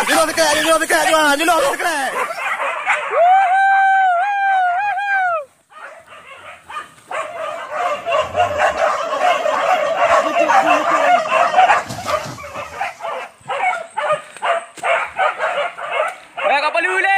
Đi lo dekat Juan. Đi lo dekat. Kapal lule.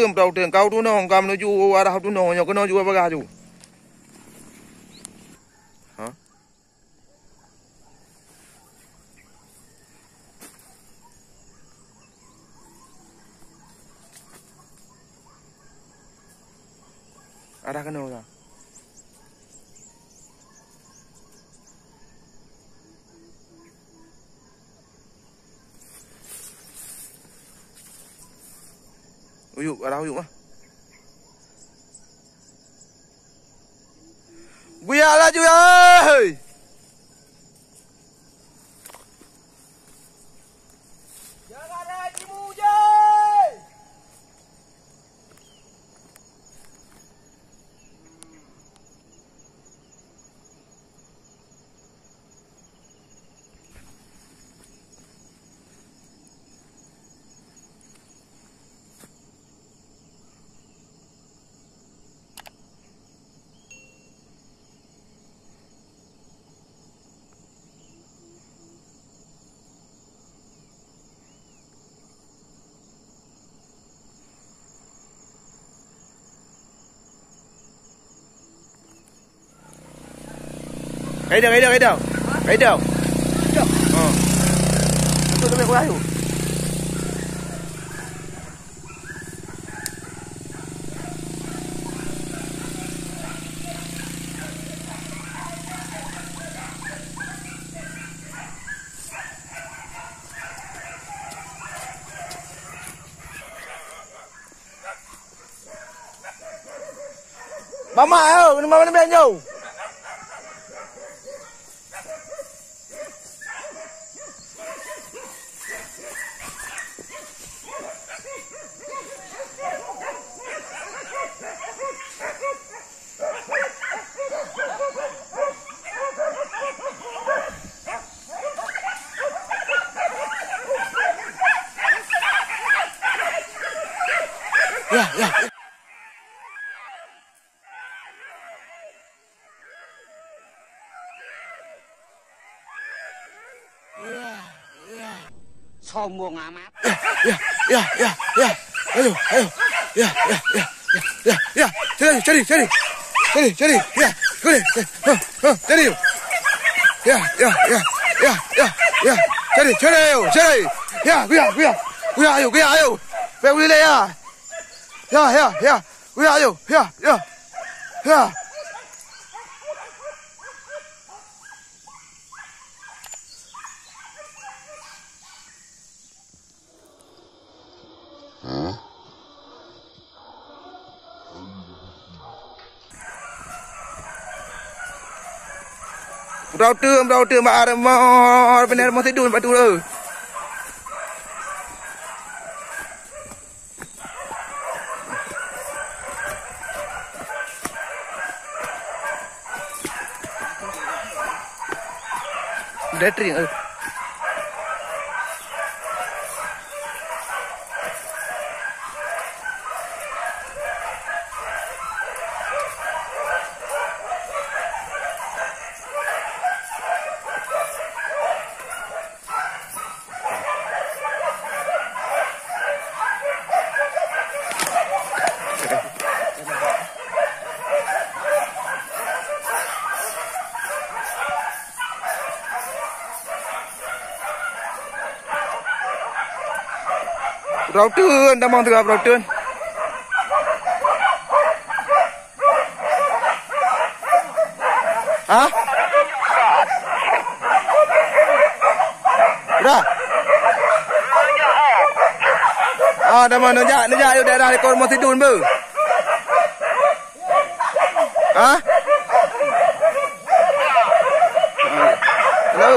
Đầu trường cao tu nó cầm nó du ara tu nó nhỏ cái nó du baga du. Hả? Ada cái nào ra? Uyuk, ada uyuk mah. Buya laju ơi. Jangan lagi mujay. Cái đâu? Tôi có qua rồi. Mama ơi, mama nó bên nhau. Yeah. Sombong amat. Ya. Ayo. Ya. Cari. Ya. Cari. Ya. Cari. Ya. Ayo. Về đi đây à. Ya. Ayo. Ya. Rau trương mà bên này mà thấy đuôi mà tu ơi. Đét riêng ơi. Rau trơn, đang mong gặp rau trơn. Hah? Dah. Ah, dah mana nak ayo daerah ekor mau tidur ber. Hah? Hello.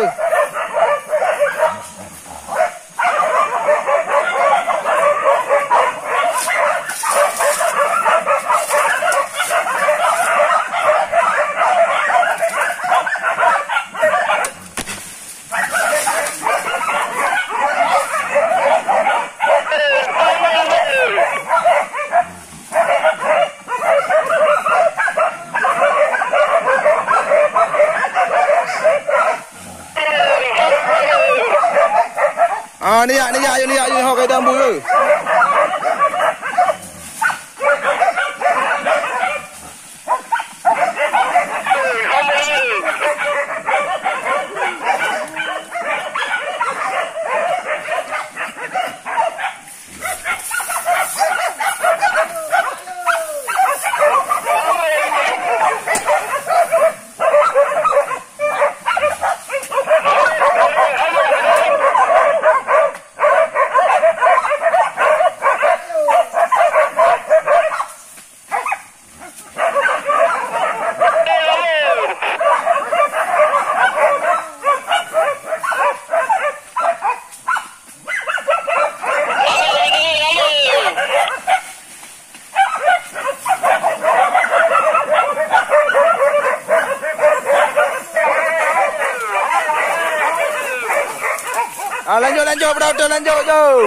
Ni ya, hok cái đam bự. Lanjut penonton lanjut jauh.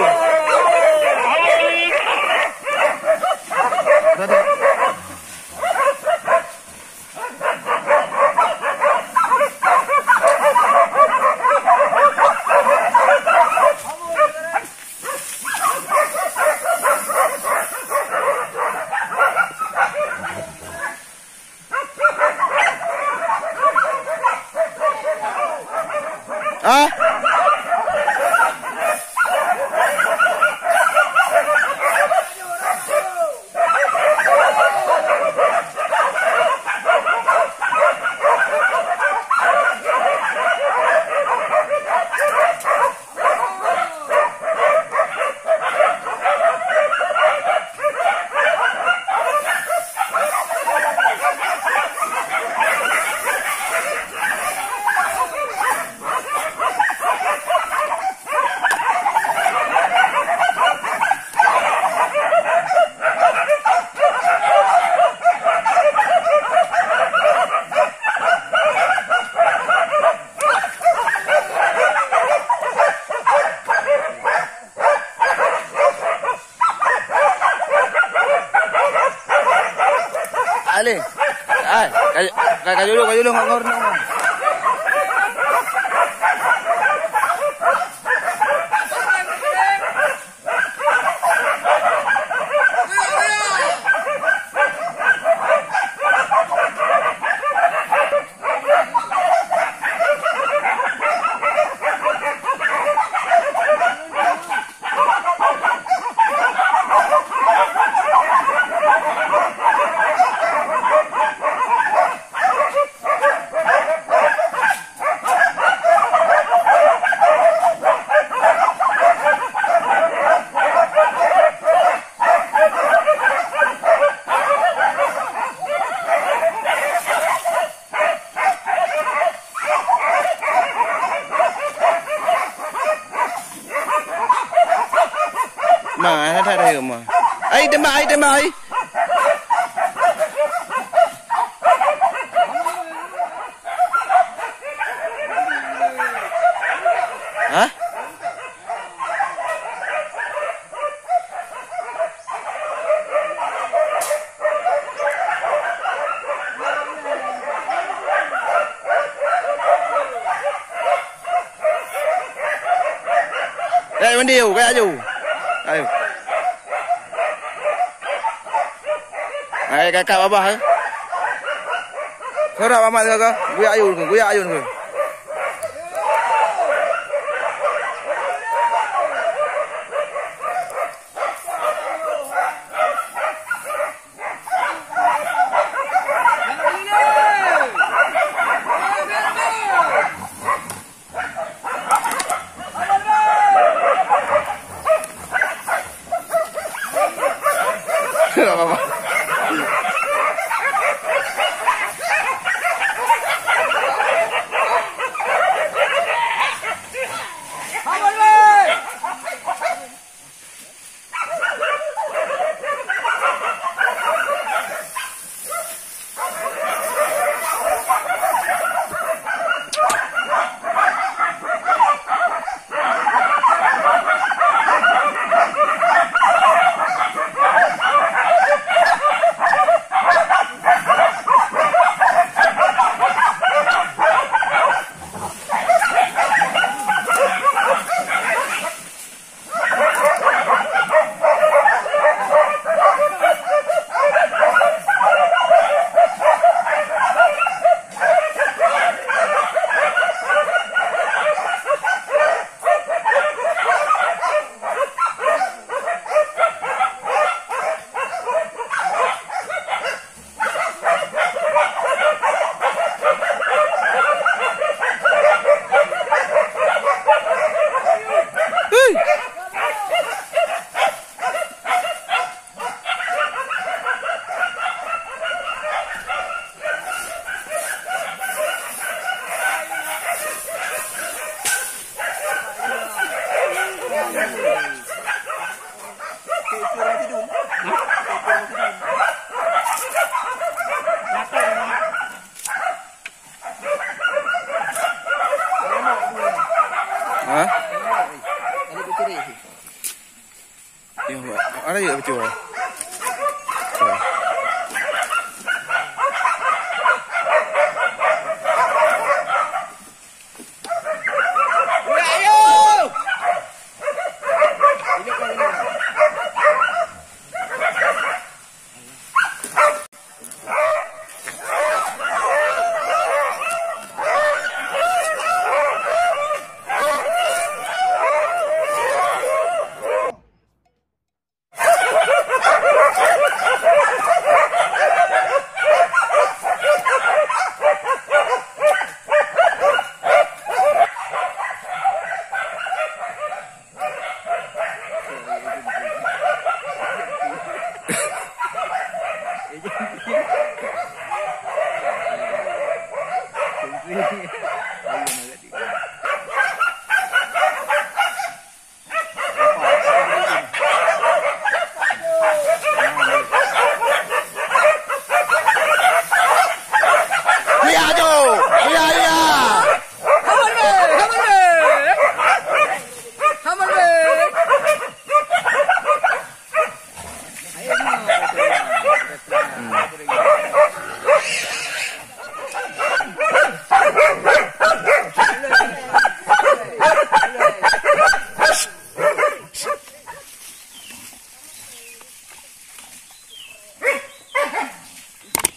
Ah? Ali. Kayu dulu ngor. Mà nó thay đây mà. Ấy đêm mai. Hả? Đây mình điều cái dù. Ayo. Ay, kakak abah eh. Kerap amat kakak. Guyak ayun ke.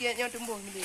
Kiatnya tumbuh ni.